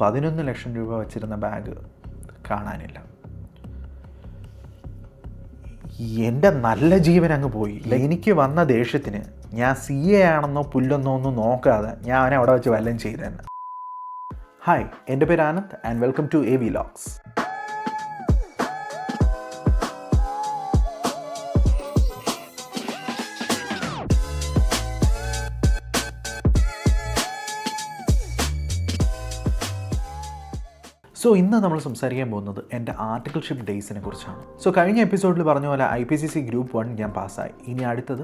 11 ലക്ഷം രൂപ വച്ചിരുന്ന ബാഗ് കാണാനില്ല. എൻ്റെ നല്ല ജീവൻ അങ്ങ് പോയി. എനിക്ക് വന്ന ദേഷ്യത്തിന് ഞാൻ CA ആണെന്നോ പുല്ലെന്നോ ഒന്നും നോക്കാതെ ഞാൻ അവനെ അവിടെ വെച്ച് വല്ലതും ചെയ്തതന്നെ. ഹായ്, എൻ്റെ പേര് Anand and welcome to AV Vlogs. So ഇന്ന് നമ്മൾ സംസാരിക്കാൻ പോകുന്നത് എൻ്റെ ആർട്ടിക്കിൾഷിപ്പ് ഡേയ്സിനെ കുറിച്ചാണ്. സോ കഴിഞ്ഞ എപ്പിസോഡിൽ പറഞ്ഞ പോലെ IPCC ഗ്രൂപ്പ് 1 ഞാൻ പാസ്സായി. ഇനി അടുത്തത്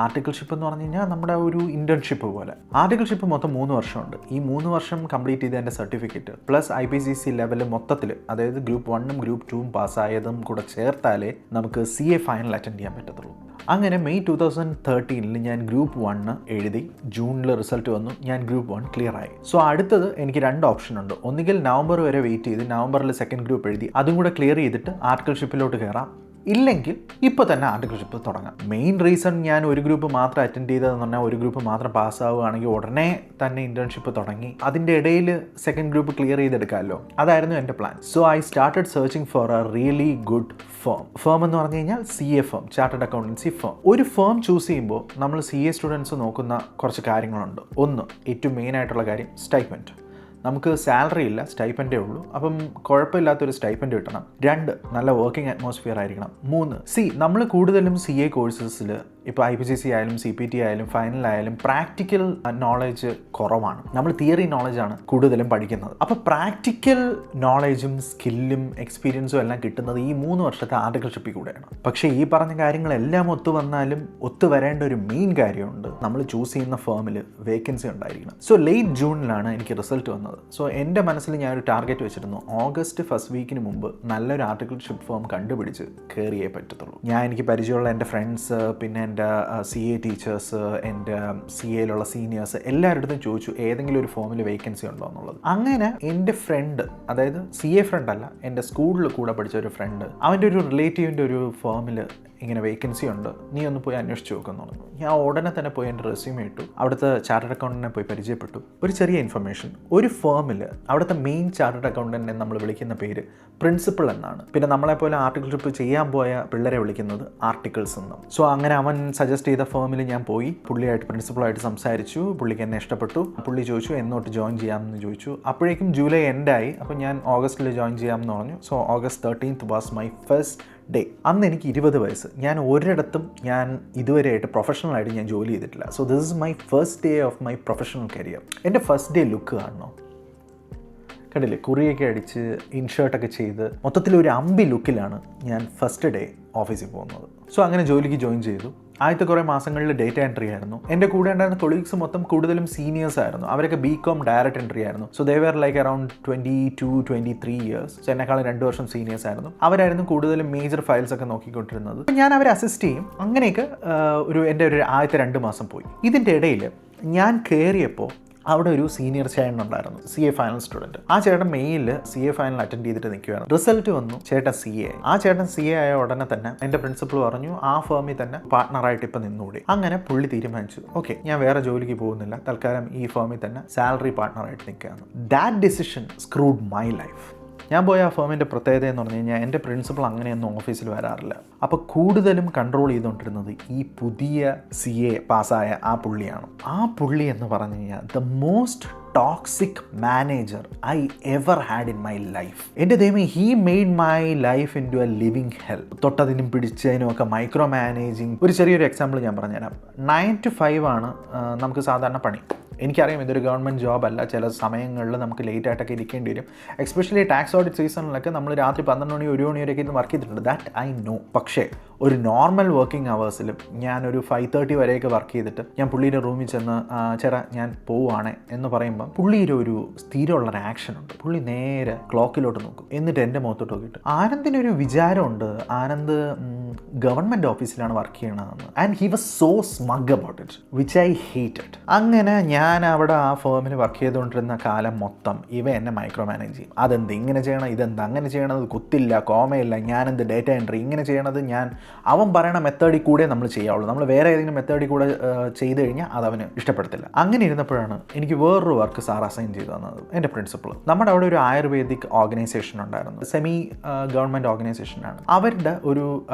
ആർട്ടിക്കിൾഷിപ്പ് എന്ന് പറഞ്ഞു കഴിഞ്ഞാൽ നമ്മുടെ ഒരു ഇൻറ്റേൺഷിപ്പ് പോലെ. ആർട്ടിക്കിൾഷിപ്പ് മൊത്തം 3 വർഷമുണ്ട്. ഈ 3 വർഷം കംപ്ലീറ്റ് ചെയ്ത എൻ്റെ സർട്ടിഫിക്കറ്റ് പ്ലസ് IPCC ലെവൽ മൊത്തത്തിൽ, അതായത് ഗ്രൂപ്പ് 1ഉം ഗ്രൂപ്പ് 2ഉം പാസ്സായതും കൂടെ ചേർത്താലേ നമുക്ക് CA ഫൈനൽ അറ്റൻഡ് ചെയ്യാൻ പറ്റത്തുള്ളൂ. അങ്ങനെ മെയ് 2013 ഞാൻ ഗ്രൂപ്പ് 1 എഴുതി. ജൂണിൽ റിസൾട്ട് വന്നു. ഞാൻ ഗ്രൂപ്പ് 1 ക്ലിയർ ആയി. സോ അടുത്തത് എനിക്ക് 2 ഓപ്ഷൻ ഉണ്ട്. ഒന്നുകിൽ നവംബർ വരെ വെയിറ്റ് ചെയ്ത് നവംബറിൽ സെക്കൻഡ് ഗ്രൂപ്പ് എഴുതി അതും കൂടെ ക്ലിയർ ചെയ്തിട്ട് ആർട്ടിക്കിൾഷിപ്പിലോട്ട് കയറാം, ഇല്ലെങ്കിൽ ഇപ്പോൾ തന്നെ ആർട്ടിക്കിൾഷിപ്പ് തുടങ്ങാം. മെയിൻ റീസൺ ഞാൻ ഒരു ഗ്രൂപ്പ് മാത്രം അറ്റൻഡ് ചെയ്തതെന്ന് പറഞ്ഞാൽ ഒരു ഗ്രൂപ്പ് മാത്രം പാസ്സാവുകയാണെങ്കിൽ ഉടനെ തന്നെ ഇൻറ്റേൺഷിപ്പ് തുടങ്ങി അതിൻ്റെ ഇടയിൽ സെക്കൻഡ് ഗ്രൂപ്പ് ക്ലിയർ ചെയ്തെടുക്കാമല്ലോ. അതായിരുന്നു എൻ്റെ plan. So I started searching for A really good firm എന്ന് പറഞ്ഞു കഴിഞ്ഞാൽ CA firm, chartered accountancy firm. ഒരു ഫേം ചൂസ് ചെയ്യുമ്പോൾ നമ്മൾ CA സ്റ്റുഡൻസ് നോക്കുന്ന കുറച്ച് കാര്യങ്ങളുണ്ട്. ഒന്ന്, ഏറ്റവും മെയിൻ ആയിട്ടുള്ള കാര്യം സ്റ്റൈപ്പൻഡ്. നമുക്ക് സാലറി ഇല്ല, സ്റ്റൈപ്പൻഡേ ഉള്ളൂ. അപ്പം കുഴപ്പമില്ലാത്തൊരു സ്റ്റൈപ്പൻഡ് കിട്ടണം. 2, നല്ല വർക്കിംഗ് അറ്റ്മോസ്ഫിയർ ആയിരിക്കണം. 3, നമ്മൾ കൂടുതലും CA കോഴ്സസിൽ ഇപ്പോൾ IPCC ആയാലും CPT ആയാലും ഫൈനലായാലും പ്രാക്ടിക്കൽ നോളേജ് കുറവാണ്. നമ്മൾ തിയറി നോളജാണ് കൂടുതലും പഠിക്കുന്നത്. അപ്പോൾ പ്രാക്ടിക്കൽ നോളേജും സ്കില്ലും എക്സ്പീരിയൻസും എല്ലാം കിട്ടുന്നത് ഈ 3 വർഷത്തെ ആർട്ടിക്കിൾഷിപ്പിൽ കൂടെയാണ്. പക്ഷേ ഈ പറഞ്ഞ കാര്യങ്ങളെല്ലാം ഒത്തു വന്നാലും ഒത്തു വരേണ്ട ഒരു മെയിൻ കാര്യമുണ്ട്. നമ്മൾ ചൂസ് ചെയ്യുന്ന ഫേമിൽ വേക്കൻസി ഉണ്ടായിരിക്കണം. സോ ലേറ്റ് ജൂണിലാണ് എനിക്ക് റിസൾട്ട് വന്നത്. സോ എൻ്റെ മനസ്സിൽ ഞാനൊരു ടാർഗറ്റ് വെച്ചിരുന്നു. ഓഗസ്റ്റ് ഫസ്റ്റ് വീക്കിന് മുമ്പ് നല്ലൊരു ആർട്ടിക്കിൾഷിപ്പ് ഫേം കണ്ടുപിടിച്ച് കയറിയേ പറ്റത്തുള്ളൂ. എനിക്ക് പരിചയമുള്ള എൻ്റെ ഫ്രണ്ട്സ്, പിന്നെ എൻ്റെ CA ടീച്ചേഴ്സ്, എൻ്റെ CAയിലുള്ള സീനിയേഴ്സ് എല്ലാവരുടെ അടുത്തും ചോദിച്ചു ഏതെങ്കിലും ഒരു ഫോമിൽ വേക്കൻസി ഉണ്ടോ എന്നുള്ളത്. അങ്ങനെ എൻ്റെ ഫ്രണ്ട്, അതായത് CA ഫ്രണ്ട് അല്ല, എൻ്റെ സ്കൂളിൽ കൂടെ പഠിച്ച ഒരു ഫ്രണ്ട്, അവൻ്റെ ഒരു റിലേറ്റീവിൻ്റെ ഒരു ഫേമിൽ ഇങ്ങനെ വേക്കൻസി ഉണ്ട്, നീ ഒന്ന് പോയി അന്വേഷിച്ച് നോക്കുമെന്ന് പറഞ്ഞു. ഞാൻ ഉടനെ തന്നെ പോയി എൻ്റെ റെസ്യൂമെ ഇട്ടു. അവിടുത്തെ ചാർട്ടേഡ് അക്കൗണ്ടൻറ്റിനെ പോയി പരിചയപ്പെട്ടു. ഒരു ചെറിയ ഇൻഫർമേഷൻ, ഒരു ഫേമിൽ അവിടുത്തെ മെയിൻ ചാർട്ടേഡ് അക്കൗണ്ടൻറ്റിനെ നമ്മൾ വിളിക്കുന്ന പേര് പ്രിൻസിപ്പൾ എന്നാണ്. പിന്നെ നമ്മളെപ്പോലെ ആർട്ടിക്കിൾഷിപ്പ് ചെയ്യാൻ പോയ പിള്ളേരെ വിളിക്കുന്നത് ആർട്ടിക്കിൾസ് എന്നും. സോ അങ്ങനെ അവൻ സജസ്റ്റ് ചെയ്ത ഫേമിൽ ഞാൻ പോയി. പുള്ളിയായിട്ട് പ്രിൻസിപ്പളായിട്ട് സംസാരിച്ചു. പുള്ളിക്ക് എന്നെ ഇഷ്ടപ്പെട്ടു. പുള്ളി ചോദിച്ചു എന്നോട്ട് ജോയിൻ ചെയ്യാമെന്ന് ചോദിച്ചു. അപ്പോഴേക്കും ജൂലൈ എൻഡായി. അപ്പോൾ ഞാൻ ഓഗസ്റ്റിൽ ജോയിൻ ചെയ്യാമെന്ന് പറഞ്ഞു. So August 13th was my first day. അന്ന് എനിക്ക് 20 വയസ്സ്. ഞാൻ ഒരിടത്തും ഇതുവരെയായിട്ട് പ്രൊഫഷണലായിട്ട് ഞാൻ ജോലി ചെയ്തിട്ടില്ല. So this is my first day of my professional career. എൻ്റെ ഫസ്റ്റ് ഡേ ലുക്ക് കാണണോ? കണ്ടില്ലേ, കുറിയൊക്കെ അടിച്ച് ഇൻഷർട്ടൊക്കെ ചെയ്ത് മൊത്തത്തിൽ ഒരു അമ്പി ലുക്കിലാണ് ഞാൻ ഫസ്റ്റ് ഡേ ഓഫീസിൽ പോകുന്നത്. സോ അങ്ങനെ ജോലിക്ക് ജോയിൻ ചെയ്തു. ആദ്യത്തെ കുറേ മാസങ്ങളിൽ ഡേറ്റ എൻട്രി ആയിരുന്നു. എൻ്റെ കൂടെ ഉണ്ടായിരുന്ന കൊളീഗ്സ് മൊത്തം കൂടുതലും സീനിയേഴ്സ് ആയിരുന്നു. അവരൊക്കെ BCom ഡയറക്റ്റ് എൻട്രി ആയിരുന്നു. So they were like around 22-23 years. So എന്നെക്കാളും 2 വർഷം സീനിയേഴ്സ് ആയിരുന്നു. അവരായിരുന്നു കൂടുതലും മേജർ ഫയൽസ് ഒക്കെ നോക്കിക്കൊണ്ടിരുന്നത്. ഞാൻ അവരെ അസിസ്റ്റ് ചെയ്യും. അങ്ങനെയൊക്കെ എൻ്റെ ഒരു ആദ്യത്തെ 2 മാസം പോയി. ഇതിൻ്റെ ഇടയിൽ ഞാൻ കയറിയപ്പോൾ അവിടെ ഒരു സീനിയർ ചേട്ടൻ ഉണ്ടായിരുന്നു, CA ഫൈനൽ സ്റ്റുഡൻറ്റ്. ആ ചേട്ടൻ മെയിലിൽ CA ഫൈനൽ അറ്റൻഡ് ചെയ്തിട്ട് നിൽക്കുകയാണ്. റിസൾട്ട് വന്നു, ചേട്ടൻ CA. ആ ചേട്ടൻ CA ആയ ഉടനെ തന്നെ എൻ്റെ പ്രിൻസിപ്പൾ പറഞ്ഞു ആ ഫേമിൽ തന്നെ പാർട്ട്ണറായിട്ട് ഇപ്പം നിന്നുകൂടി. അങ്ങനെ പുള്ളി തീരുമാനിച്ചു, ഓക്കെ ഞാൻ വേറെ ജോലിക്ക് പോകുന്നില്ല, തൽക്കാലം ഈ ഫേമിൽ തന്നെ സാലറി പാർട്ട്ണറായിട്ട് നിൽക്കുകയാണ്. That decision screwed my life. ഞാൻ പോയ ആ ഫേമിൻ്റെ പ്രത്യേകത എന്ന് പറഞ്ഞു കഴിഞ്ഞാൽ എൻ്റെ പ്രിൻസിപ്പൾ അങ്ങനെയൊന്നും ഓഫീസിൽ വരാറില്ല. അപ്പോൾ കൂടുതലും കൺട്രോൾ ചെയ്തുകൊണ്ടിരുന്നത് ഈ പുതിയ CA പാസ്സായ ആ പുള്ളിയാണ്. ആ പുള്ളി എന്ന് പറഞ്ഞു കഴിഞ്ഞാൽ the most toxic manager I ever had in my life. എൻ്റെ ദൈവമേ, he made my life into a living hell. തൊട്ടതിനും പിടിച്ചതിനും ഒക്കെ മൈക്രോ മാനേജിങ്. ഒരു ചെറിയൊരു എക്സാമ്പിൾ ഞാൻ പറഞ്ഞുതരാം. 9 to 5 ആണ് നമുക്ക് സാധാരണ പണി. എനിക്കറിയാം ഇതൊരു ഗവൺമെൻറ് ജോബല്ല. ചില സമയങ്ങളിൽ നമുക്ക് ലേറ്റ് ആയിട്ടൊക്കെ ഇരിക്കേണ്ടി വരും. എസ്പെഷ്യലി ടാക്സ് ഓഡിറ്റ് സീസണിലൊക്കെ നമ്മൾ രാത്രി 12 മണി 1 മണി വരെയൊക്കെ ഇന്ന് വർക്ക് ചെയ്തിട്ടുണ്ട്. That I know. പക്ഷേ ഒരു നോർമൽ വർക്കിംഗ് അവേഴ്സിലും ഞാനൊരു 5:30 വരെയൊക്കെ വർക്ക് ചെയ്തിട്ട് ഞാൻ പുള്ളിയുടെ റൂമിൽ ചെന്ന് ചേട്ടാ ഞാൻ പോവുകയാണെ എന്ന് പറയുമ്പോൾ പുള്ളിയുടെ ഒരു സ്ഥിരമുള്ളൊരു ആക്ഷൻ ഉണ്ട്. പുള്ളി നേരെ ക്ലോക്കിലോട്ട് നോക്കും. എന്നിട്ട് എൻ്റെ മുഖത്തോട്ട് നോക്കിയിട്ട് ആനന്ദിനൊരു വിചാരമുണ്ട് ആനന്ദ് ഗവൺമെൻറ് ഓഫീസിലാണ് വർക്ക് ചെയ്യണതെന്ന്. And he was so smug about it which I hated. അങ്ങനെ ഞാൻ അവിടെ ആ ഫേമിൽ വർക്ക് ചെയ്തുകൊണ്ടിരുന്ന കാലം മൊത്തം എന്നെ മൈക്രോ മാനേജ് ചെയ്യും. അതെന്ത് ഇങ്ങനെ ചെയ്യണം, ഇതെന്ത് അങ്ങനെ ചെയ്യണത്, കുത്തില്ല, കോമയില്ല, ഞാനെന്ത് ഡേറ്റ എൻട്രി ഇങ്ങനെ ചെയ്യണത്, ഞാൻ അവൻ പറയണ മെത്തേഡിൽ കൂടെ നമ്മൾ ചെയ്യാവുള്ളൂ. നമ്മൾ വേറെ ഏതെങ്കിലും മെത്തേഡിൽ കൂടെ ചെയ്ത് കഴിഞ്ഞാൽ അത് അവന് ഇഷ്ടപ്പെടത്തില്ല. അങ്ങനെ ഇരുന്നപ്പോഴാണ് എനിക്ക് വേറൊരു വർക്ക് സാർ അസൈൻ ചെയ്തു തന്നത്. എൻ്റെ പ്രിൻസിപ്പൾ, നമ്മുടെ അവിടെ ഒരു ആയുർവേദിക് ഓർഗനൈസേഷൻ ഉണ്ടായിരുന്നു, സെമി ഗവൺമെൻറ് ഓർഗനൈസേഷനാണ്. അവരുടെ ഒരു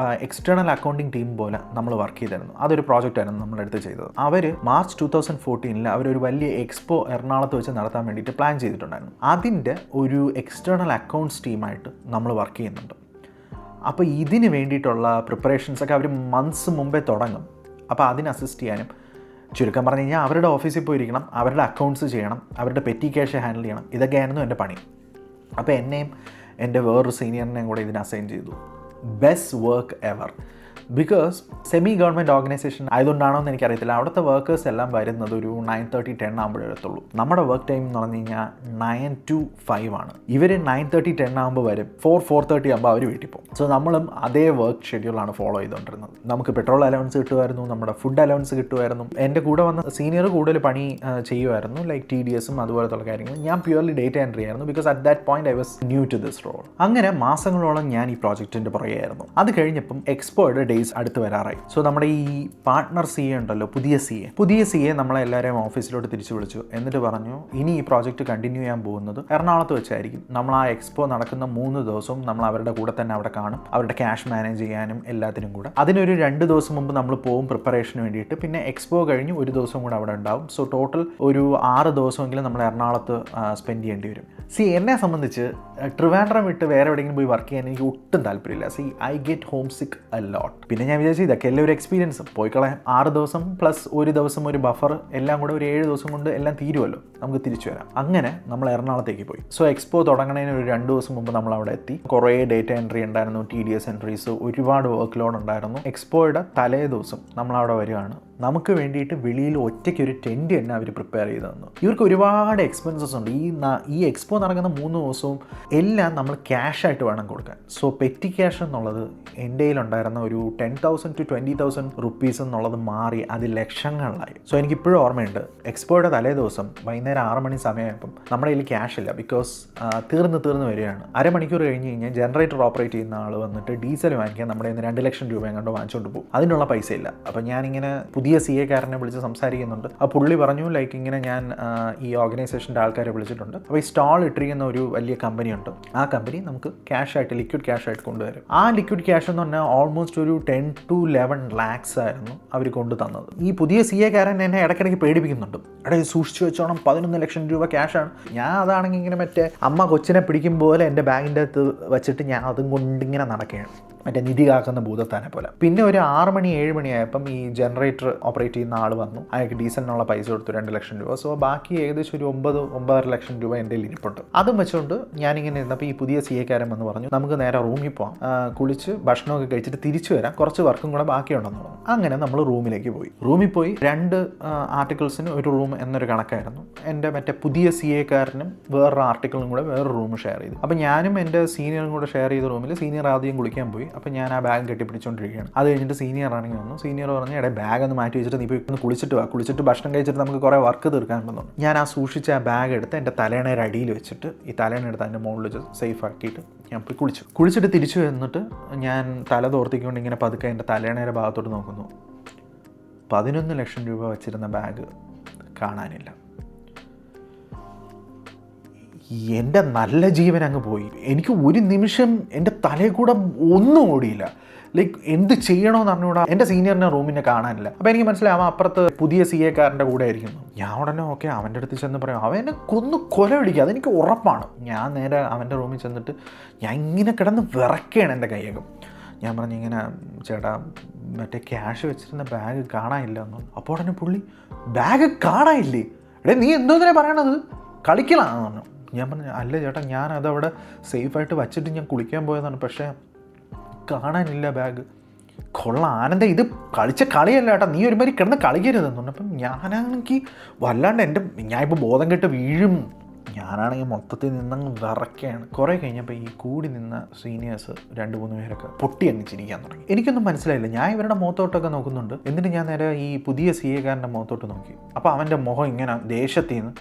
എക്സ്റ്റേണൽ അക്കൗണ്ടിങ് ടീം പോലെ നമ്മൾ വർക്ക് ചെയ്തിരുന്നു. അതൊരു പ്രോജക്റ്റ് ആയിരുന്നു നമ്മളെടുത്ത് ചെയ്തത്. അവർ മാർച്ച് 2014 അവരൊരു വലിയ എക്സ്പോ എറണാകുളത്ത് വെച്ച് നടത്താൻ വേണ്ടിയിട്ട് പ്ലാൻ ചെയ്തിട്ടുണ്ടായിരുന്നു. അതിൻ്റെ ഒരു എക്സ്റ്റേണൽ അക്കൗണ്ട്സ് ടീമായിട്ട് നമ്മൾ വർക്ക് ചെയ്യുന്നുണ്ട്. അപ്പോൾ ഇതിന് വേണ്ടിയിട്ടുള്ള പ്രിപ്പറേഷൻസൊക്കെ അവർ മന്ത്സ് മുമ്പേ തുടങ്ങും. അപ്പോൾ അതിന് അസിസ്റ്റ് ചെയ്യാനും, ചുരുക്കം പറഞ്ഞു കഴിഞ്ഞാൽ അവരുടെ ഓഫീസിൽ പോയിരിക്കണം, അവരുടെ അക്കൗണ്ട്സ് ചെയ്യണം, അവരുടെ പെറ്റി ക്യാഷ് ഹാൻഡിൽ ചെയ്യണം. ഇതൊക്കെയായിരുന്നു എൻ്റെ പണി. അപ്പോൾ എന്നെയും എൻ്റെ വേറൊരു സീനിയറിനെയും കൂടെ ഇതിന് അസൈൻ ചെയ്തു. Best work ever. Because semi government organisation ആയതുകൊണ്ടാണോ എന്ന് എനിക്കറിയത്തില്ല, അവിടുത്തെ വർക്കേഴ്സ് എല്ലാം വരുന്നത് ഒരു 9:30, 10 ആകുമ്പോഴേ എത്തുള്ളൂ. നമ്മുടെ വർക്ക് ടൈം എന്ന് പറഞ്ഞു കഴിഞ്ഞാൽ 9 to 5 ആണ്. ഇവർ 9:30, 10 ആകുമ്പോൾ വരും. 4:30 ആകുമ്പോൾ അവർ വീട്ടിൽ പോകും. സോ നമ്മളും അതേ വർക്ക് ഷെഡ്യൂളാണ് ഫോളോ ചെയ്തുകൊണ്ടിരുന്നത്. നമുക്ക് പെട്രോൾ അലവൻസ് കിട്ടുമായിരുന്നു, നമ്മുടെ ഫുഡ് അലവൻസ് കിട്ടുമായിരുന്നു. എൻ്റെ കൂടെ വന്ന സീനിയർ കൂടുതൽ പണി ചെയ്യുമായിരുന്നു, ലൈക്ക് TDSും അതുപോലത്തുള്ള കാര്യങ്ങൾ. ഞാൻ പ്യുവർലി ഡേറ്റ എൻട്രി ആയിരുന്നു, because at that point I was new to this role. അങ്ങനെ മാസങ്ങളോളം ഞാൻ ഈ പ്രോജക്റ്റിൻ്റെ പുറകെയായിരുന്നു. അത് കഴിഞ്ഞപ്പം എക്സ്പോയുടെ ഡേയ്സ് അടുത്ത് വരാറായി. സോ നമ്മുടെ ഈ പാർട്ട്ണർ CA ഉണ്ടല്ലോ, പുതിയ CA നമ്മളെല്ലാവരെയും ഓഫീസിലോട്ട് തിരിച്ചു വിളിച്ചു. എന്നിട്ട് പറഞ്ഞു, ഇനി ഈ പ്രോജക്റ്റ് കണ്ടിന്യൂ ചെയ്യാൻ പോകുന്നത് എറണാകുളത്ത് വെച്ചായിരിക്കും. നമ്മൾ ആ എക്സ്പോ നടക്കുന്ന 3 ദിവസവും നമ്മൾ അവരുടെ കൂടെ തന്നെ അവിടെ കാണും, അവരുടെ ക്യാഷ് മാനേജ് ചെയ്യാനും എല്ലാത്തിനും കൂടെ. അതിനൊരു 2 ദിവസം മുമ്പ് നമ്മൾ പോകും പ്രിപ്പറേഷന് വേണ്ടിയിട്ട്. പിന്നെ എക്സ്പോ കഴിഞ്ഞ് ഒരു ദിവസം കൂടെ അവിടെ ഉണ്ടാവും. സോ ടോട്ടൽ ഒരു 6 ദിവസമെങ്കിലും നമ്മൾ എറണാകുളത്ത് സ്പെൻഡ് ചെയ്യേണ്ടി വരും. എന്നെ സംബന്ധിച്ച് ട്രിവാൻഡ്രം വിട്ട് വേറെ എവിടെയെങ്കിലും പോയി വർക്ക് ചെയ്യാൻ എനിക്ക് ഒട്ടും താല്പര്യമില്ല. ഐ ഗെറ്റ് ഹോം സിക്ക് എ ലോട്ട്. പിന്നെ ഞാൻ വിചാരിച്ചു ഇതൊക്കെ എല്ലാം ഒരു എക്സ്പീരിയൻസ്, പോയി കളയാം. 6 ദിവസം പ്ലസ് ഒരു ദിവസം ഒരു ബഫർ, എല്ലാം കൂടെ ഒരു 7 ദിവസം കൊണ്ട് എല്ലാം തീരുമല്ലോ, നമുക്ക് തിരിച്ചു വരാം. അങ്ങനെ നമ്മൾ എറണാകുളത്തേക്ക് പോയി. സോ എക്സ്പോ തുടങ്ങുന്നതിന് ഒരു 2 ദിവസം മുമ്പ് നമ്മൾ അവിടെ എത്തി. കുറേ ഡേറ്റ എൻട്രി ഉണ്ടായിരുന്നു, TDS എൻട്രീസ്, ഒരുപാട് വർക്ക് ലോഡ് ഉണ്ടായിരുന്നു. എക്സ്പോയുടെ തലേ ദിവസം നമ്മളവിടെ വരികയാണ്. നമുക്ക് വേണ്ടിയിട്ട് വെളിയിൽ ഒറ്റയ്ക്ക് ഒരു ടെൻറ്റ് തന്നെ അവർ പ്രിപ്പയർ ചെയ്ത് തന്നു. ഇവർക്ക് ഒരുപാട് എക്സ്പെൻസസ് ഉണ്ട്. ഈ എക്സ്പോ നടക്കുന്ന 3 ദിവസവും എല്ലാം നമ്മൾ ക്യാഷായിട്ട് വേണം കൊടുക്കാൻ. സോ പെറ്റി ക്യാഷ് എന്നുള്ളത് എൻ്റെ കയ്യിലുണ്ടായിരുന്ന ഒരു 10,000 to 20,000 റുപ്പീസ് എന്നുള്ളത് മാറി അത് ലക്ഷങ്ങളിലായി. സോ എനിക്കിപ്പോഴും ഓർമ്മയുണ്ട്, എക്സ്പോയുടെ തലേ ദിവസം വൈകുന്നേരം 6 മണി സമയമായപ്പം നമ്മുടെ കയ്യിൽ ക്യാഷ് ഇല്ല. ബിക്കോസ് തീർന്ന് വരികയാണ്. അരമണിക്കൂർ കഴിഞ്ഞ് കഴിഞ്ഞാൽ ജനറേറ്റർ ഓപ്പറേറ്റ് ചെയ്യുന്ന ആൾ വന്നിട്ട് ഡീസൽ വാങ്ങിക്കാൻ നമ്മുടെ കയ്യിൽ നിന്ന് 2 ലക്ഷം രൂപ എങ്ങാണ്ട് വാങ്ങിച്ചുകൊണ്ട് പോകും. അതിനുള്ള പൈസ ഇല്ല. അപ്പം ഞാനിങ്ങനെ പുതിയ CA-കാരനെ വിളിച്ച് സംസാരിക്കുന്നുണ്ട്. ആ പുള്ളി പറഞ്ഞു, ലൈക്ക് ഇങ്ങനെ ഞാൻ ഈ ഓർഗനൈസേഷൻ്റെ ആൾക്കാരെ വിളിച്ചിട്ടുണ്ട്. അപ്പോൾ ഈ സ്റ്റാൾ ഇട്ടിരിക്കുന്ന ഒരു വലിയ കമ്പനിയുണ്ട്, ആ കമ്പനി നമുക്ക് ക്യാഷായിട്ട്, ലിക്വിഡ് ക്യാഷായിട്ട് കൊണ്ടുവരും. ആ ലിക്വിഡ് ക്യാഷ് എന്ന് പറഞ്ഞാൽ ഓൾമോസ്റ്റ് ഒരു 10 to 11 lakhs ആയിരുന്നു അവർ കൊണ്ടു തന്നത്. ഈ പുതിയ CA-കാരൻ എന്നെ ഇടയ്ക്കിടയ്ക്ക് പേടിപ്പിക്കുന്നുണ്ട്, ഇടയിൽ സൂക്ഷിച്ചു വെച്ചോണം, 11 ലക്ഷം രൂപ ക്യാഷാണ്. ഞാൻ അതാണെങ്കിൽ ഇങ്ങനെ മറ്റേ അമ്മ കൊച്ചിനെ പിടിക്കും പോലെ എൻ്റെ ബാഗിൻ്റെ അകത്ത് വെച്ചിട്ട് ഞാൻ അതും കൊണ്ടിങ്ങനെ നടക്കുകയാണ്, മറ്റേ നിധി കാക്കുന്ന ഭൂതത്താനെ പോലെ. പിന്നെ ഒരു 6 മണി 7 മണിയായപ്പം ഈ ജനറേറ്റർ ഓപ്പറേറ്റ് ചെയ്യുന്ന ആൾ വന്നു. അയാൾക്ക് ഡീസലിനുള്ള പൈസ കൊടുത്തു 2 ലക്ഷം രൂപ. സോ ബാക്കി ഏകദേശം ഒരു 9-9.5 ലക്ഷം രൂപ എൻ്റെ ഇരിപ്പുണ്ട്. അതും വെച്ചുകൊണ്ട് ഞാനിങ്ങനെ ഇരുന്നപ്പോൾ ഈ പുതിയ CA-കാരൻ വന്ന് പറഞ്ഞു, നമുക്ക് നേരെ റൂമിൽ പോകാം, കുളിച്ച് ഭക്ഷണമൊക്കെ കഴിച്ചിട്ട് തിരിച്ചു വരാം, കുറച്ച് വർക്കും കൂടെ ബാക്കിയുണ്ടെന്ന് പറഞ്ഞു. അങ്ങനെ നമ്മൾ റൂമിലേക്ക് പോയി. റൂമിൽ പോയി 2 ആർട്ടിക്കിൾസിന് ഒരു റൂം എന്നൊരു കണക്കായിരുന്നു. എൻ്റെ മറ്റേ പുതിയ CA-കാരനും വേറൊരു ആർട്ടിക്കിളും കൂടെ വേറൊരു റൂം ഷെയർ ചെയ്തു. അപ്പോൾ ഞാനും എൻ്റെ സീനിയറും കൂടെ ഷെയർ ചെയ്ത റൂമിൽ സീനിയർ ആദ്യം കുളിക്കാൻ പോയി. അപ്പോൾ ഞാൻ ആ ബാഗ് കെട്ടിപ്പിടിച്ചുകൊണ്ടിരിക്കുകയാണ്. അത് കഴിഞ്ഞിട്ട് സീനിയർ ആണെങ്കിൽ വന്നു. സീനിയർ പറഞ്ഞു, എടേ ബാഗ് ഒന്ന് മാറ്റി വെച്ചിട്ട് നീ പോയി ഒന്ന് കുളിച്ചിട്ട് വാ, കുളിച്ചിട്ട് ഭക്ഷണം കഴിച്ചിട്ട് നമുക്ക് കുറേ വർക്ക് തീർക്കാനുണ്ടെന്നു. ഞാൻ ആ സൂക്ഷിച്ച ആ ബാഗ് എടുത്ത് എൻ്റെ തലേണയുടെ അടിയിൽ വെച്ചിട്ട് ഈ തലേണ എടുത്ത് അതിൻ്റെ മുകളിൽ വെച്ച് സേഫ് ആക്കിയിട്ട് ഞാൻ പോയി കുളിച്ചിട്ട് തിരിച്ചു വന്നിട്ട് ഞാൻ തല തോർത്തിക്കൊണ്ട് ഇങ്ങനെ പതുക്കെ എൻ്റെ തലേണയുടെ ഭാഗത്തോട്ട് നോക്കുന്നു. 11 ലക്ഷം രൂപ വെച്ചിരുന്ന ബാഗ് കാണാനില്ല. എൻ്റെ നല്ല ജീവൻ അങ്ങ് പോയി. എനിക്ക് ഒരു നിമിഷം എൻ്റെ തലയിൽ കൂടെ ഒന്നും ഓടിയില്ല. ലൈക്ക് എന്ത് ചെയ്യണമെന്ന് അറിഞ്ഞുകൂടാ. എൻ്റെ സീനിയറിനെ റൂമിനെ കാണാനില്ല. അപ്പോൾ എനിക്ക് മനസ്സിലായി അവൻ അപ്പുറത്ത് പുതിയ CA-കാരൻ്റെ കൂടെ ആയിരിക്കുന്നു. ഞാൻ ഉടനെ ഓക്കെ അവൻ്റെ അടുത്ത് ചെന്ന് പറയും, അവൻ എന്നെ കൊല വിളിക്കുക, അതെനിക്ക് ഉറപ്പാണ്. ഞാൻ നേരെ അവൻ്റെ റൂമിൽ ചെന്നിട്ട് ഞാൻ ഇങ്ങനെ കിടന്ന് വിറയ്ക്കുകയാണ് എൻ്റെ കൈയകം. ഞാൻ പറഞ്ഞു, ഇങ്ങനെ ചേട്ടാ മറ്റേ ക്യാഷ് വെച്ചിരുന്ന ബാഗ് കാണാനില്ല എന്ന്. അപ്പോൾ ഉടനെ പുള്ളി, ബാഗ് കാണാനില്ലേ? എടേ നീ എന്തോന്നിനെ പറയണത്, കളിക്കലാന്ന് പറഞ്ഞു. ഞാൻ പറഞ്ഞു, അല്ല ചേട്ടാ ഞാൻ അതവിടെ സേഫായിട്ട് വച്ചിട്ട് ഞാൻ കുളിക്കാൻ പോയതാണ്, പക്ഷേ കാണാനില്ല ബാഗ്. കൊള്ളാം ആനന്ദ, ഇത് കളിച്ച കളിയല്ല ചേട്ടാ, നീ ഒരുമാതിരി കിടന്ന് കളിക്കരുതെന്ന് പറഞ്ഞു. അപ്പം ഞാനാണെങ്കിൽ വല്ലാണ്ട് ഞാനിപ്പോൾ ബോധം കെട്ട് വീഴും. ഞാനാണെങ്കിൽ മൊത്തത്തിൽ നിന്നങ്ങ് വിറയ്ക്കുകയാണ്. കുറേ കഴിഞ്ഞപ്പോൾ ഈ കൂടി നിന്ന സീനിയേഴ്സ് 2-3 പേരൊക്കെ പൊട്ടി അങ്ങ് ചിരിക്കാൻ തുടങ്ങി. എനിക്കൊന്നും മനസ്സിലായില്ല. ഞാൻ ഇവരുടെ മുഖത്തോട്ടൊക്കെ നോക്കുന്നുണ്ട്. എന്നിട്ട് ഞാൻ നേരെ ഈ പുതിയ CA-കാരൻ്റെ മുഖത്തോട്ട് നോക്കി. അപ്പോൾ അവൻ്റെ മുഖം ഇങ്ങനെ ദേഷ്യത്തിൽ നിന്ന്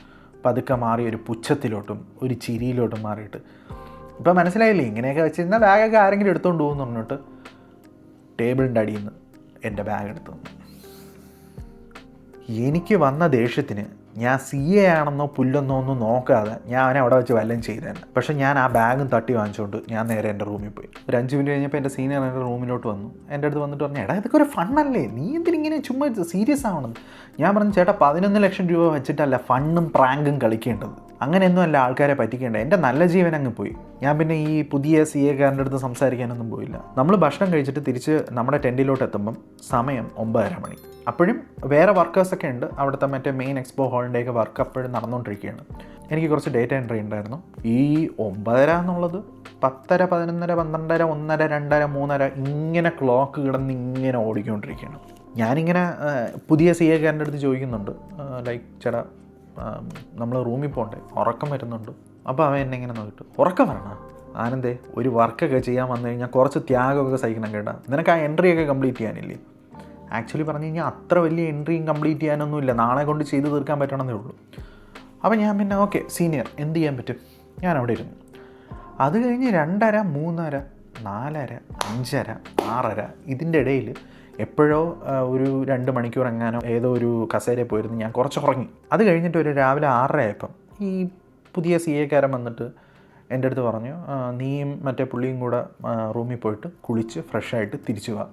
പതുക്കെ മാറി ഒരു പുച്ഛത്തിലോട്ടും ഒരു ചിരിയിലോട്ടും മാറിയിട്ട്, ഇപ്പം മനസ്സിലായില്ലേ ഇങ്ങനെയൊക്കെ വെച്ചിരുന്ന ബാഗൊക്കെ ആരെങ്കിലും എടുത്തുകൊണ്ട് പോകുമെന്ന് പറഞ്ഞിട്ട് ടേബിളിൻ്റെ അടിയിൽ നിന്ന് എൻ്റെ ബാഗ് എടുത്തു തന്നു. എനിക്ക് വന്ന ദേഷ്യത്തിന് ഞാൻ CA ആണെന്നോ പുല്ലെന്നോ ഒന്നും നോക്കാതെ ഞാൻ അവിടെ വെച്ച് വല്ലതും ചെയ്തേനെ. പക്ഷേ ഞാൻ ആ ബാഗും തട്ടി വാങ്ങിച്ചുകൊണ്ട് ഞാൻ നേരെ എൻ്റെ റൂമിൽ പോയി. ഒരു 5 മിനിറ്റ് കഴിഞ്ഞപ്പോൾ എൻ്റെ സീനിയർ എൻ്റെ റൂമിലോട്ട് വന്നു. എൻ്റെ അടുത്ത് വന്നിട്ട് പറഞ്ഞു, എടാ ഇതൊക്കെ ഒരു ഫണ്ണല്ലേ, നീ എന്തിനിങ്ങനെ ചുമ്മാ സീരിയസ് ആവണം. ഞാൻ പറഞ്ഞു, ചേട്ടാ 11 ലക്ഷം രൂപ വെച്ചിട്ടല്ല ഫണ്ണും പ്രാങ്കും കളിക്കേണ്ടത്, അങ്ങനെയൊന്നും അല്ല ആൾക്കാരെ പറ്റിക്കേണ്ടത്. എൻ്റെ നല്ല ജീവൻ അങ്ങ് പോയി. ഞാൻ പിന്നെ ഈ പുതിയ CA കാരൻ്റെ അടുത്ത് സംസാരിക്കാനൊന്നും പോയില്ല. നമ്മൾ ഭക്ഷണം കഴിച്ചിട്ട് തിരിച്ച് നമ്മുടെ ടെൻറ്റിലോട്ട് എത്തുമ്പം സമയം 9:30 മണി. അപ്പോഴും വേറെ വർക്കേഴ്സൊക്കെ ഉണ്ട്. അവിടുത്തെ മറ്റേ മെയിൻ എക്സ്പോ ഹോളിൻ്റെയൊക്കെ വർക്ക് അപ്പോഴും നടന്നുകൊണ്ടിരിക്കുകയാണ്. എനിക്ക് കുറച്ച് ഡേറ്റ എൻട്രി ഉണ്ടായിരുന്നു. ഈ 9:30 എന്നുള്ളത് 10:30, 11:30, 12:30, 1:30, 2:30, 3:30 ഇങ്ങനെ ക്ലോക്ക് കിടന്ന് ഇങ്ങനെ ഓടിക്കൊണ്ടിരിക്കുകയാണ്. ഞാനിങ്ങനെ പുതിയ CA കാരൻ്റെ അടുത്ത് ചോദിക്കുന്നുണ്ട്, ലൈക്ക് ചേട്ടാ നമ്മൾ റൂമിൽ പോകണ്ടേ, ഉറക്കം വരുന്നുണ്ട്. അപ്പോൾ അവൻ എന്നെ ഇങ്ങനെ നോക്കിയിട്ട്, ഉറക്കം വരണം ആനന്ദേ, ഒരു വർക്കൊക്കെ ചെയ്യാൻ വന്നു കഴിഞ്ഞാൽ കുറച്ച് ത്യാഗമൊക്കെ സഹിക്കണം കേട്ടാ, നിനക്ക് ആ എൻട്രിയൊക്കെ കംപ്ലീറ്റ് ചെയ്യാനില്ലേ. ആക്ച്വലി പറഞ്ഞു കഴിഞ്ഞാൽ അത്ര വലിയ എൻട്രിയും കംപ്ലീറ്റ് ചെയ്യാനൊന്നുമില്ല, നാളെ കൊണ്ട് ചെയ്ത് തീർക്കാൻ പറ്റണമെന്നേ ഉള്ളൂ. അപ്പോൾ ഞാൻ പിന്നെ ഓക്കെ സീനിയർ എന്ത് ചെയ്യാൻ പറ്റും, ഞാൻ അവിടെ ഇരുന്നു. അത് കഴിഞ്ഞ് 2:30, 3:30, 4:30, 5:30, 6:30 ഇതിൻ്റെ ഇടയിൽ എപ്പോഴോ ഒരു 2 മണിക്കൂർ എങ്ങാനോ ഏതോ ഒരു കസേരയിൽ പോയിരുന്നു ഞാൻ കുറച്ച് ഉറങ്ങി. അത് കഴിഞ്ഞിട്ട് ഒരു രാവിലെ 6:30 ആയപ്പം ഈ പുതിയ CA കാരൻ വന്നിട്ട് എൻ്റെ അടുത്ത് പറഞ്ഞു, നീയും മറ്റേ പുള്ളിയും കൂടെ റൂമിൽ പോയിട്ട് കുളിച്ച് ഫ്രഷായിട്ട് തിരിച്ചു വാ,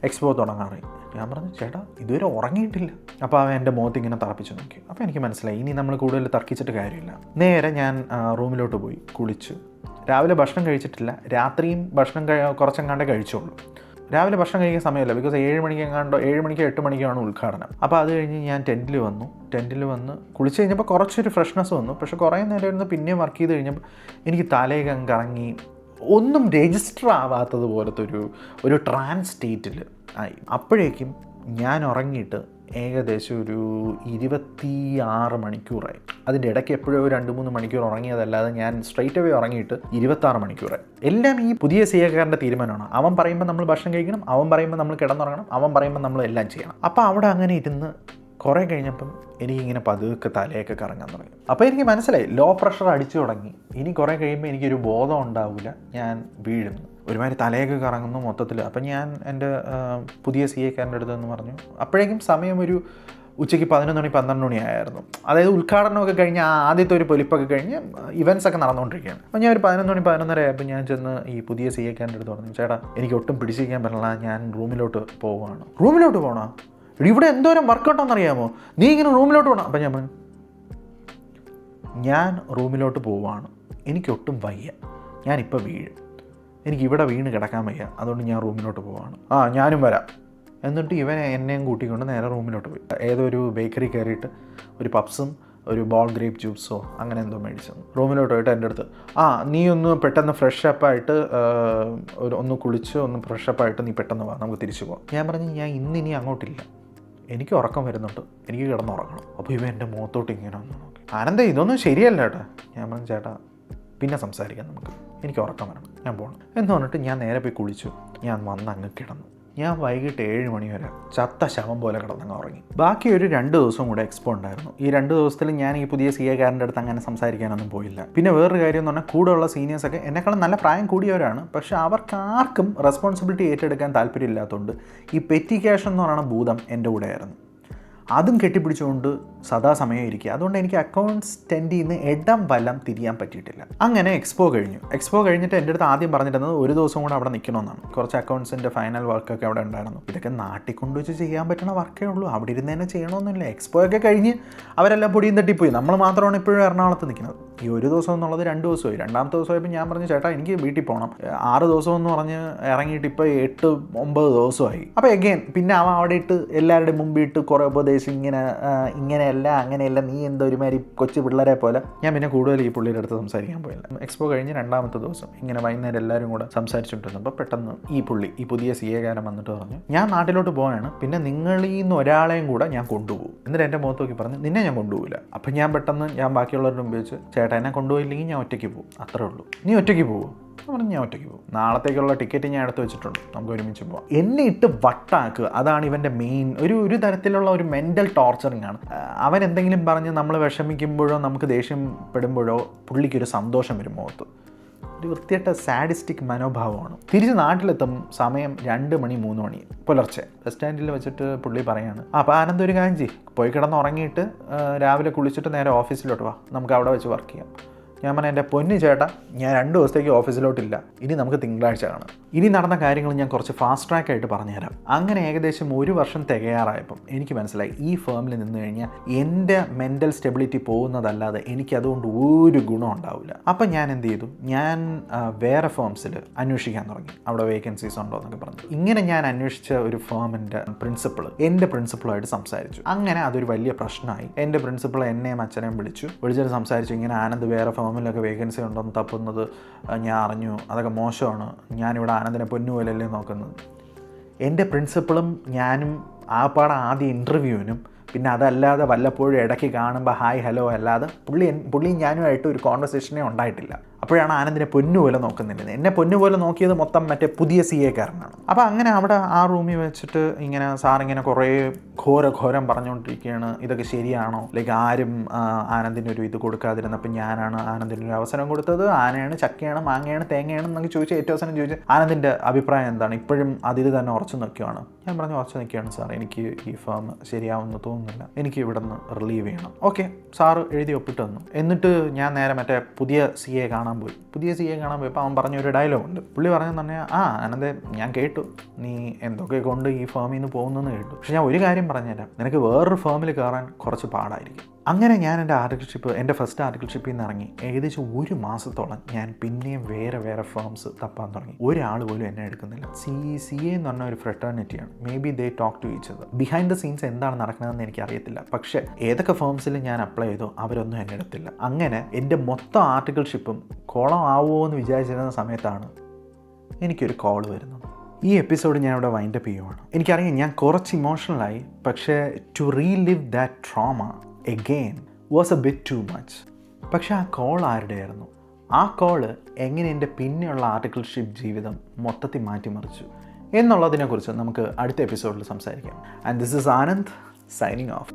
എക്സ്പോ തുടങ്ങാറായി. ഞാൻ പറഞ്ഞു, ചേട്ടാ ഇതുവരെ ഉറങ്ങിയിട്ടില്ല. അപ്പോൾ അവൻ എൻ്റെ മുഖത്ത് ഇങ്ങനെ തറപ്പിച്ച് നോക്കി. അപ്പോൾ എനിക്ക് മനസ്സിലായി ഇനി നമ്മൾ കൂടുതൽ തർക്കിച്ചിട്ട് കാര്യമില്ല. നേരെ ഞാൻ റൂമിലോട്ട് പോയി കുളിച്ച്. രാവിലെ ഭക്ഷണം കഴിച്ചിട്ടില്ല, രാത്രിയും ഭക്ഷണം കുറച്ചെങ്ങാണ്ടേ കഴിച്ചോളൂ. രാവിലെ ഭക്ഷണം കഴിക്കാൻ സമയമില്ല, ബിക്കോസ് 7 മണിക്ക് 8 മണിക്കാണ് ഉദ്ഘാടനം. അപ്പോൾ അത് കഴിഞ്ഞ് ഞാൻ ടെൻറ്റിൽ വന്ന് കുളിച്ച് കഴിഞ്ഞപ്പോൾ കുറച്ചൊരു ഫ്രഷ്നെസ് വന്നു. പക്ഷേ കുറേ നേരം ഇരുന്ന് പിന്നെയും വർക്ക് ചെയ്ത് കഴിഞ്ഞപ്പോൾ എനിക്ക് തലയൊക്കെ കറങ്ങി ഒന്നും രജിസ്റ്റർ ആവാത്തത് പോലത്തെ ഒരു ട്രാൻസ് സ്റ്റേറ്റിൽ ആയി. അപ്പോഴേക്കും ഞാൻ ഉറങ്ങിയിട്ട് ഏകദേശം ഒരു 26 മണിക്കൂറായി. അതിൻ്റെ ഇടയ്ക്ക് എപ്പോഴും 2-3 മണിക്കൂർ ഉറങ്ങിയതല്ലാതെ ഞാൻ സ്ട്രൈറ്റ് അവേ ഉറങ്ങിയിട്ട് 26 മണിക്കൂറായി. എല്ലാം ഈ പുതിയ CA കാരൻ്റെ തീരുമാനമാണ്. അവൻ പറയുമ്പോൾ നമ്മൾ ഭക്ഷണം കഴിക്കണം, അവൻ പറയുമ്പോൾ നമ്മൾ കിടന്നുറങ്ങണം, അവൻ പറയുമ്പോൾ നമ്മൾ എല്ലാം ചെയ്യണം. അപ്പോൾ അവിടെ അങ്ങനെ ഇരുന്ന് കുറേ കഴിഞ്ഞപ്പം എനിക്കിങ്ങനെ പതുക്കെ തലയൊക്കെ കറങ്ങാൻ തുടങ്ങി. അപ്പോൾ എനിക്ക് മനസ്സിലായി ലോ പ്രഷർ അടിച്ചു തുടങ്ങി. ഇനി കുറേ കഴിയുമ്പോൾ എനിക്കൊരു ബോധം ഉണ്ടാവില്ല, ഞാൻ വീഴുന്നു, ഒരുമാതിരി തലയൊക്കെ കറങ്ങുന്നു മൊത്തത്തിൽ. അപ്പം ഞാൻ എൻ്റെ പുതിയ CA കാരൻ്റെ അടുത്തെന്ന് പറഞ്ഞു. അപ്പോഴേക്കും സമയം ഒരു ഉച്ചയ്ക്ക് 11 മണി 12 മണി ആയിരുന്നു. അതായത് ഉദ്ഘാടനമൊക്കെ കഴിഞ്ഞ് ആദ്യത്തെ ഒരു പൊലിപ്പൊക്കെ കഴിഞ്ഞ് ഇവൻറ്റ്സ് ഒക്കെ നടന്നുകൊണ്ടിരിക്കുകയാണ്. അപ്പോൾ ഞാൻ ഒരു 11 മണി 11:30 ആയപ്പോൾ ഞാൻ ചെന്ന് ഈ പുതിയ CA കാരൻ്റെ അടുത്ത് പറഞ്ഞു, ചേട്ടാ എനിക്ക് ഒട്ടും പിടിച്ചിരിക്കാൻ പറ്റില്ല, ഞാൻ റൂമിലോട്ട് പോവുകയാണ്. റൂമിലോട്ട് പോകണോ? ഇവിടെ എന്തോരം വർക്കൗട്ടാണെന്നറിയാമോ, നീ ഇങ്ങനെ റൂമിലോട്ട് പോകണം. അപ്പം ഞാൻ പറഞ്ഞു, ഞാൻ റൂമിലോട്ട് പോവുകയാണ്, എനിക്കൊട്ടും വയ്യ, ഞാനിപ്പോൾ വീഴും, എനിക്കിവിടെ വീണ് കിടക്കാൻ വയ്യ, അതുകൊണ്ട് ഞാൻ റൂമിലോട്ട് പോവുകയാണ്. ഞാനും വരാം. എന്നിട്ട് ഇവൻ എന്നെയും കൂട്ടിക്കൊണ്ട് നേരെ റൂമിലോട്ട് പോയി. ഏതൊരു ബേക്കറി കയറിയിട്ട് ഒരു പപ്സും ഒരു ബോൾ ഗ്രേപ്പ് ജ്യൂസോ അങ്ങനെ എന്തോ മേടിച്ചു. റൂമിലോട്ട് പോയിട്ട് എൻ്റെ അടുത്ത്, നീ ഒന്ന് പെട്ടെന്ന് ഫ്രഷപ്പായിട്ട് ഒന്ന് കുളിച്ച് ഒന്ന് ഫ്രഷപ്പായിട്ട് നീ പെട്ടെന്ന് വാ, നമുക്ക് തിരിച്ചു പോകാം. ഞാൻ പറഞ്ഞു, ഞാൻ ഇന്നിനി അങ്ങോട്ടില്ല, എനിക്ക് ഉറക്കം വരുന്നുണ്ട്, എനിക്ക് കിടന്നുറങ്ങണം. അപ്പോൾ ഇവൻ എൻ്റെ മുഖത്തോട്ട് ഇങ്ങനെ ഒന്ന് നോക്കി, ആനന്ദ ഇതൊന്നും ശരിയല്ല ചേട്ടാ. ഞാൻ പറഞ്ഞു, ചേട്ടാ പിന്നെ സംസാരിക്കാം നമുക്ക്, എനിക്ക് ഉറക്കം വരണം, ഞാൻ പോകണം എന്ന് പറഞ്ഞിട്ട് ഞാൻ നേരെ പോയി കുളിച്ചു. ഞാൻ വന്ന് അങ്ങ് കിടന്നു. ഞാൻ വൈകിട്ട് 7 മണി വരെ ചത്ത ശവം പോലെ കിടന്നങ്ങ് ഉറങ്ങി. ബാക്കി ഒരു 2 ദിവസം കൂടെ എക്സ്പോ ഉണ്ടായിരുന്നു. ഈ 2 ദിവസത്തിൽ ഞാൻ ഈ പുതിയ CA കാരൻ്റെ അടുത്ത് അങ്ങനെ സംസാരിക്കാനൊന്നും പോയില്ല. പിന്നെ വേറൊരു കാര്യം എന്ന് പറഞ്ഞാൽ കൂടെയുള്ള സീനിയേഴ്സൊക്കെ എന്നെക്കാളും നല്ല പ്രായം കൂടിയവരാണ്. പക്ഷേ അവർക്കാർക്കും റെസ്പോൺസിബിലിറ്റി ഏറ്റെടുക്കാൻ താല്പര്യമില്ലാത്തതുകൊണ്ട് ഈ പെറ്റി ക്യാഷ് എന്ന് പറയുന്ന ഭൂതം എൻ്റെ കൂടെ ആയിരുന്നു. അതും കെട്ടിപ്പിടിച്ചുകൊണ്ട് സദാസമയം ഇരിക്കുക. അതുകൊണ്ട് എനിക്ക് അക്കൗണ്ട്സ് ടെൻഡിൽ നിന്ന് ഇടം വലം തിരിയാൻ പറ്റിയിട്ടില്ല. അങ്ങനെ എക്സ്പോ കഴിഞ്ഞിട്ട് എൻ്റെ അടുത്ത് ആദ്യം പറഞ്ഞിരുന്നത് ഒരു ദിവസം കൂടെ അവിടെ നിൽക്കണമെന്നാണ്. കുറച്ച് അക്കൗണ്ട്സിൻ്റെ ഫൈനൽ വർക്കൊക്കെ അവിടെ ഉണ്ടായിരുന്നു. ഇതൊക്കെ നാട്ടിൽ കൊണ്ടുവച്ച് ചെയ്യാൻ പറ്റുന്ന വർക്കേ ഉള്ളൂ, അവിടെ ഇരുന്ന് തന്നെ ചെയ്യണമെന്നില്ല. എക്സ്പോ ഒക്കെ കഴിഞ്ഞ് അവരെല്ലാം പൊടിയും തട്ടിപ്പോയി, നമ്മൾ മാത്രമാണ് ഇപ്പോഴും എറണാകുളത്ത് നിൽക്കുന്നത്. ഈ ഒരു ദിവസം എന്നുള്ളത് 2 ദിവസമായി. 2ാമത്തെ ദിവസമായപ്പോൾ ഞാൻ പറഞ്ഞു, ചേട്ടാ എനിക്ക് വീട്ടിൽ പോകണം. 6 ദിവസം എന്ന് പറഞ്ഞ് ഇറങ്ങിയിട്ട് ഇപ്പോൾ 8-9 ദിവസമായി. അപ്പോൾ എഗെയിൻ പിന്നെ അവൻ അവിടെ ഇട്ട് എല്ലാവരുടെയും മുമ്പിൽ ഇട്ട് കുറേ ഉപദേശം, ഇങ്ങനെയല്ല അങ്ങനെയല്ല, നീ എന്തോ ഒരുമാതിരി കൊച്ചു പിള്ളേരെ പോലെ. ഞാൻ പിന്നെ കൂടുതൽ ഈ പുള്ളിയുടെ അടുത്ത് സംസാരിക്കാൻ പോയില്ല. എക്സ്പോ കഴിഞ്ഞ് 2ാമത്തെ ദിവസം ഇങ്ങനെ വൈകുന്നേരം എല്ലാവരും കൂടെ സംസാരിച്ചുകൊണ്ടിരുന്നപ്പോൾ പെട്ടെന്ന് ഈ പുതിയ CA കാരൻ വന്നിട്ട് പറഞ്ഞു, ഞാൻ നാട്ടിലോട്ട് പോവാണ്, പിന്നെ നിങ്ങളിൽ നിന്ന് ഒരാളെയും കൂടെ ഞാൻ കൊണ്ടുപോകും. എന്നിട്ട് എൻ്റെ മുഖത്ത് നോക്കി പറഞ്ഞു, നിന്നെ ഞാൻ കൊണ്ടുപോകില്ല. അപ്പം ഞാൻ പെട്ടെന്ന് ബാക്കിയുള്ളവരുടെ മുമ്പ് വെച്ച്, ചേട്ടാ എന്നെ കൊണ്ടുപോയില്ലെങ്കിൽ ഞാൻ ഒറ്റയ്ക്ക് പോകും, അത്രേ ഉള്ളൂ. നീ ഒറ്റയ്ക്ക് പോകും? പറഞ്ഞു, ഞാൻ ഒറ്റയ്ക്ക് പോകും. നാളത്തേക്കുള്ള ടിക്കറ്റ് ഞാൻ എടുത്ത് വെച്ചിട്ടുണ്ട്, നമുക്ക് ഒരുമിച്ച് പോകാം. എന്നെ ഇട്ട് വട്ടാക്കുക, അതാണ് ഇവൻ്റെ മെയിൻ ഒരു തരത്തിലുള്ള ഒരു മെൻ്റൽ ടോർച്ചറിങ് ആണ്. അവൻ എന്തെങ്കിലും പറഞ്ഞ് നമ്മൾ വിഷമിക്കുമ്പോഴോ നമുക്ക് ദേഷ്യപ്പെടുമ്പോഴോ പുള്ളിക്കൊരു സന്തോഷം വരും മുഖത്ത്. ഒരു വൃത്തിയായിട്ട സാഡിസ്റ്റിക് മനോഭാവമാണ്. തിരിച്ച് നാട്ടിലെത്തും സമയം 2 മണി 3 മണി പുലർച്ചെ. ബസ് സ്റ്റാൻഡിൽ വെച്ചിട്ട് പുള്ളി പറയാണ്, അപ്പോൾ ആനന്ദ് ഒരു കാര്യം ചെയ്യ്, പോയി കിടന്ന് ഉറങ്ങിയിട്ട് രാവിലെ കുളിച്ചിട്ട് നേരെ ഓഫീസിലോട്ട് വാ, നമുക്ക് അവിടെ വെച്ച് വർക്ക് ചെയ്യാം. ഞാൻ പറഞ്ഞ എൻ്റെ പൊന്നു ചേട്ടാ, ഞാൻ 2 ദിവസത്തേക്ക് ഓഫീസിലോട്ടില്ല, ഇനി നമുക്ക് തിങ്കളാഴ്ച കാണാം. ഇനി നടന്ന കാര്യങ്ങൾ ഞാൻ കുറച്ച് ഫാസ്റ്റ് ട്രാക്കായിട്ട് പറഞ്ഞുതരാം. അങ്ങനെ ഏകദേശം 1 വർഷം തികയാറായപ്പം എനിക്ക് മനസ്സിലായി ഈ ഫേമിൽ നിന്ന് കഴിഞ്ഞാൽ എൻ്റെ മെൻ്റൽ സ്റ്റെബിലിറ്റി പോകുന്നതല്ലാതെ എനിക്കതുകൊണ്ട് ഒരു ഗുണം ഉണ്ടാവില്ല. അപ്പം ഞാൻ എന്ത് ചെയ്തു, ഞാൻ വേറെ ഫേംസിൽ അന്വേഷിക്കാൻ തുടങ്ങി, അവിടെ വേക്കൻസീസ് ഉണ്ടോ എന്നൊക്കെ പറഞ്ഞു. ഇങ്ങനെ ഞാൻ അന്വേഷിച്ച ഒരു ഫേമിൻ്റെ എൻ്റെ പ്രിൻസിപ്പളുമായിട്ട് സംസാരിച്ചു. അങ്ങനെ അതൊരു വലിയ പ്രശ്നമായി. എൻ്റെ പ്രിൻസിപ്പൾ എന്നെയും അച്ഛനെയും വിളിച്ചിട്ട് സംസാരിച്ചു, ഇങ്ങനെ ആനന്ദ് വേറെ ഫേമിലൊക്കെ വേക്കൻസി ഉണ്ടെന്ന് തപ്പുന്നത് ഞാൻ അറിഞ്ഞു, അതൊക്കെ മോശമാണ്, ഞാനിവിടെ ആനന്ദിനെ പൊന്നുപോലല്ലേ നോക്കുന്നത്. എൻ്റെ പ്രിൻസിപ്പളും ഞാനും ആദ്യ ഇൻ്റർവ്യൂവിനും പിന്നെ അതല്ലാതെ വല്ലപ്പോഴും ഇടയ്ക്ക് കാണുമ്പോൾ ഹായ് ഹലോ അല്ലാതെ പുള്ളിയും ഞാനുമായിട്ട് ഒരു കോൺവെർസേഷനേ ഉണ്ടായിട്ടില്ല. അപ്പോഴാണ് ആനന്ദിനെ പൊന്നുപോലെ നോക്കുന്നില്ല. എന്നെ പൊന്നുപോലെ നോക്കിയത് മൊത്തം മറ്റേ പുതിയ CA കാരനാണ്. അപ്പോൾ അങ്ങനെ അവിടെ ആ റൂമിൽ വെച്ചിട്ട് ഇങ്ങനെ സാറിങ്ങനെ കുറേ ഘോരം പറഞ്ഞുകൊണ്ടിരിക്കുകയാണ്, ഇതൊക്കെ ശരിയാണോ, ലൈക്ക് ആരും ആനന്ദിനൊരു ഇത് കൊടുക്കാതിരുന്നപ്പോൾ ഞാനാണ് ആനന്ദിനൊരു അവസരം കൊടുത്തത്, ആനയാണ് ചക്കയാണ് മാങ്ങയാണ് തേങ്ങയാണ് എന്നൊക്കെ ചോദിച്ച് ഏറ്റവും അവസാനം ചോദിച്ചു ആനന്ദിൻ്റെ അഭിപ്രായം എന്താണ്, ഇപ്പോഴും അതിൽ തന്നെ ഉറച്ചു നിൽക്കുകയാണ്. ഞാൻ പറഞ്ഞു ഉറച്ചു നിൽക്കുകയാണ് സാർ, എനിക്ക് ഈ ഫേം ശരിയാവുമെന്ന് തോന്നുന്നില്ല, എനിക്ക് ഇവിടെ നിന്ന് റിലീവ് ചെയ്യണം. ഓക്കെ, സാറ് എഴുതി ഒപ്പിട്ട് തന്നു. എന്നിട്ട് ഞാൻ നേരെ മറ്റേ പുതിയ CA കാണാൻ പോയപ്പോൾ അവൻ പറഞ്ഞൊരു ഡയലോഗുണ്ട്. പുള്ളി പറഞ്ഞെന്ന് പറഞ്ഞാൽ, ആനന്ദേ ഞാൻ കേട്ടു നീ എന്തൊക്കെ കൊണ്ട് ഈ ഫേമിൽ നിന്ന് പോകുന്നെന്ന് കേട്ടു, പക്ഷെ ഞാൻ ഒരു കാര്യം പറഞ്ഞുതരാം, നിനക്ക് വേറൊരു ഫേമിൽ കയറാൻ കുറച്ച് പാടായിരിക്കും. അങ്ങനെ ഞാൻ എൻ്റെ ഫസ്റ്റ് ആർട്ടിക്കിൾഷിപ്പിൽ നിന്ന് ഇറങ്ങി ഏകദേശം 1 മാസത്തോളം ഞാൻ പിന്നെയും വേറെ ഫേംസ് തപ്പാൻ തുടങ്ങി. ഒരാൾ പോലും എന്നെ എടുക്കുന്നില്ല. CA എന്ന് പറഞ്ഞ ഒരു ഫ്രെറ്റേണിറ്റിയാണ്. Maybe they talk to each other. Behind the scenes എന്താണ് നടക്കുന്നതെന്ന് എനിക്കറിയത്തില്ല. പക്ഷേ ഏതൊക്കെ ഫേംസിൽ ഞാൻ അപ്ലൈ ചെയ്തോ അവരൊന്നും എന്നെ എടുത്തില്ല. അങ്ങനെ എൻ്റെ മൊത്തം ആർട്ടിക്കിൾഷിപ്പും കോളം ആവുമോ എന്ന് വിചാരിച്ചിരുന്ന സമയത്താണ് എനിക്കൊരു കോൾ വരുന്നത്. ഈ എപ്പിസോഡ് ഞാൻ ഇവിടെ വൈൻഡപ്പ് ചെയ്യുവാണ്. എനിക്കറിയാം ഞാൻ കുറച്ച് ഇമോഷണലായി, പക്ഷേ to relive that trauma again was a bit too much. പക്ഷെ ആ കോൾ ആരുടെയായിരുന്നു? ആ കോള് എങ്ങനെ എൻ്റെ പിന്നെയുള്ള ആർട്ടിക്കിൾഷിപ്പ് ജീവിതം മൊത്തത്തിൽ മാറ്റിമറിച്ചു എന്നുള്ളതിനെക്കുറിച്ച് നമുക്ക് അടുത്ത എപ്പിസോഡിൽ സംസാരിക്കാം. And this is Anand signing off.